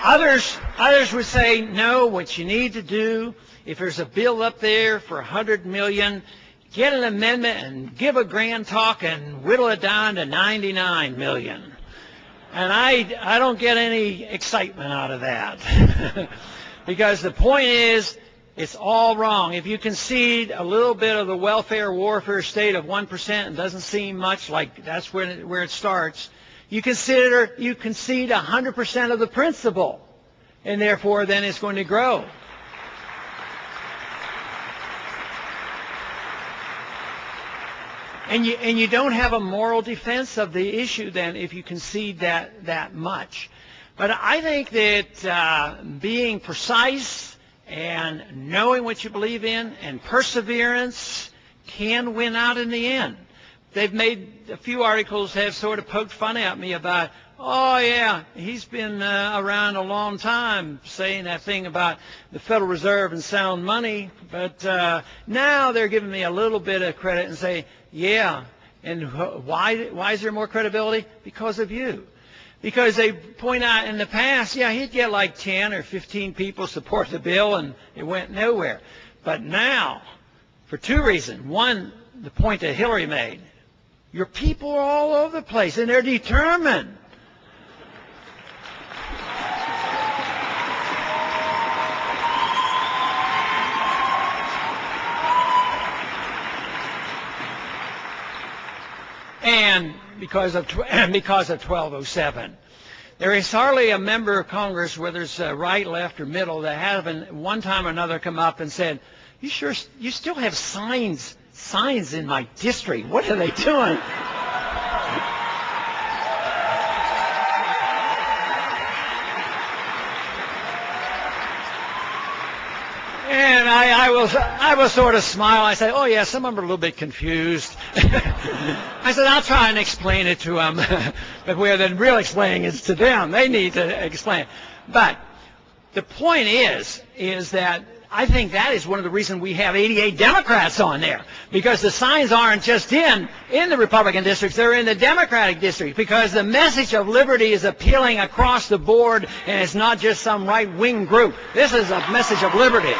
Others would say, no, what you need to do, if there's a bill up there for $100 million, get an amendment and give a grand talk and whittle it down to $99 million. And I don't get any excitement out of that. Because the point is, it's all wrong. If you concede a little bit of the welfare warfare state of 1%, and doesn't seem much like that's where it starts, you concede 100% of the principle, and therefore then it's going to grow. And you don't have a moral defense of the issue then if you concede that much. But I think that being precise and knowing what you believe in and perseverance can win out in the end. They've made a few articles have sort of poked fun at me about, oh yeah, he's been around a long time saying that thing about the Federal Reserve and sound money, but now they're giving me a little bit of credit and say, yeah, and why is there more credibility? Because of you. Because they point out in the past, yeah, he'd get like 10 or 15 people support the bill and it went nowhere. But now, for two reasons. One, the point that Hillary made. Your people are all over the place and they're determined. And because of 1207. There is hardly a member of Congress, whether it's right, left, or middle, that haven't one time or another come up and said, you still have signs in my district. What are they doing? And I will sort of smile. I say, oh, yeah, some of them are a little bit confused. I said, I'll try and explain it to them. But where the real explaining is to them. They need to explain. But the point is that I think that is one of the reasons we have 88 Democrats on there. Because the signs aren't just in the Republican districts. They're in the Democratic district. Because the message of liberty is appealing across the board, and it's not just some right-wing group. This is a message of liberty.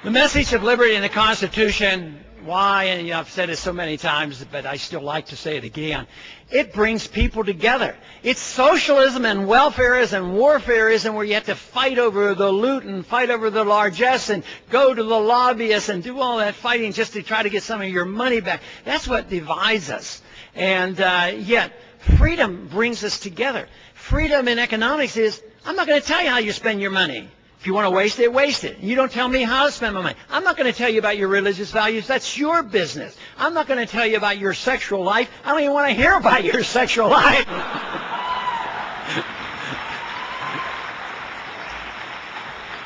The message of liberty in the Constitution, why, and I've said it so many times, but I still like to say it again, it brings people together. It's socialism and welfarism and warfarism where you have to fight over the loot and fight over the largesse and go to the lobbyists and do all that fighting just to try to get some of your money back. That's what divides us. And yet, freedom brings us together. Freedom in economics is, I'm not going to tell you how you spend your money. If you want to waste it, waste it. You don't tell me how to spend my money. I'm not going to tell you about your religious values. That's your business. I'm not going to tell you about your sexual life. I don't even want to hear about your sexual life.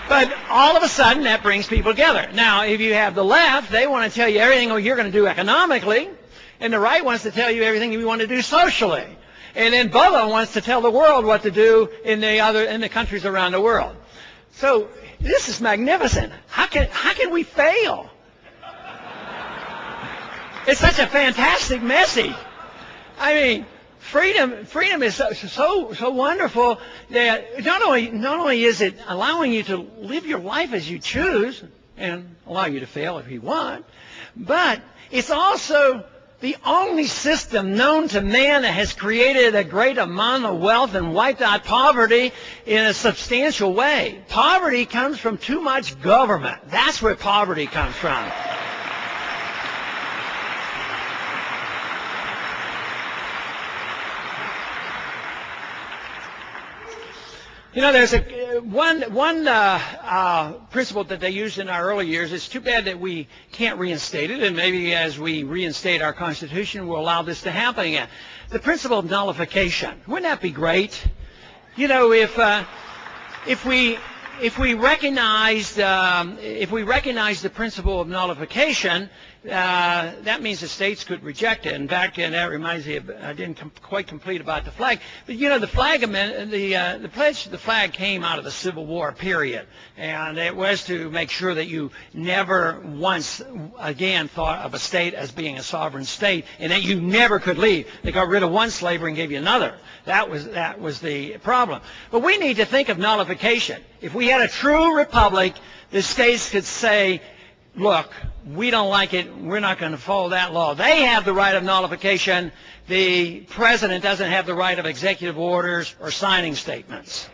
But all of a sudden, that brings people together. Now, if you have the left, they want to tell you everything you're going to do economically, and the right wants to tell you everything you want to do socially. And then both of them wants to tell the world what to do in the countries around the world. So this is magnificent. How can we fail? It's such a fantastic message. I mean, freedom is so wonderful that not only is it allowing you to live your life as you choose and allow you to fail if you want, but it's also the only system known to man that has created a great amount of wealth and wiped out poverty in a substantial way. Poverty comes from too much government. That's where poverty comes from. You know, there's one principle that they used in our early years. It's too bad that we can't reinstate it, and maybe as we reinstate our Constitution, we'll allow this to happen again. The principle of nullification. Wouldn't that be great? You know, if we if we recognize the principle of nullification, that means the states could reject it. In fact, and that reminds me of, I didn't quite complete about the flag, but you know, the flag amendment, the pledge to the flag came out of the Civil War period, and it was to make sure that you never once again thought of a state as being a sovereign state, and that you never could leave. They got rid of one slavery and gave you another. That was the problem. But we need to think of nullification. If we had a true republic, the states could say, look, we don't like it, we're not going to follow that law. They have the right of nullification. The president doesn't have the right of executive orders or signing statements.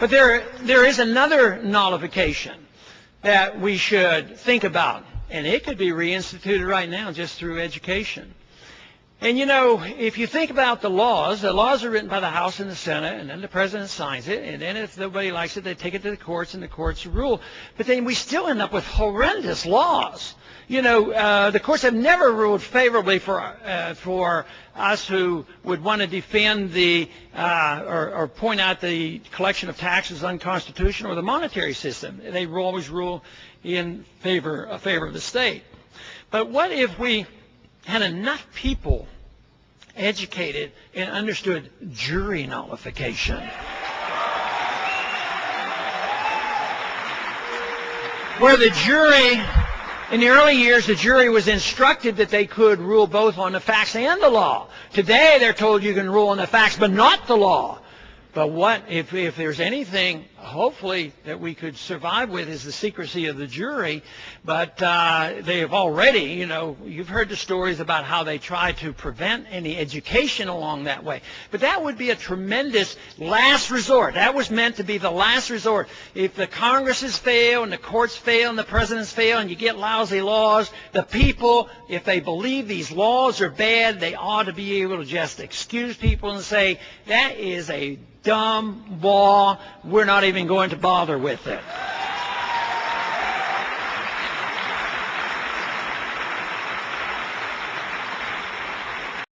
But there is another nullification that we should think about, and it could be reinstituted right now just through education. And you know, if you think about the laws are written by the House and the Senate, and then the President signs it, and then if nobody likes it, they take it to the courts, and the courts rule. But then we still end up with horrendous laws. You know, the courts have never ruled favorably for us who would want to defend the or point out the collection of taxes unconstitutional or the monetary system. They always rule in favor of the state. But what if we had enough people educated and understood jury nullification? Where the jury, in the early years, the jury was instructed that they could rule both on the facts and the law. Today, they're told you can rule on the facts, but not the law. But what if there's anything, hopefully, that we could survive with is the secrecy of the jury. But they have already, you know, you've heard the stories about how they try to prevent any education along that way. But that would be a tremendous last resort. That was meant to be the last resort. If the Congresses fail and the courts fail and the presidents fail and you get lousy laws, the people, if they believe these laws are bad, they ought to be able to just excuse people and say, that is a dumb law, we're not even going to bother with it.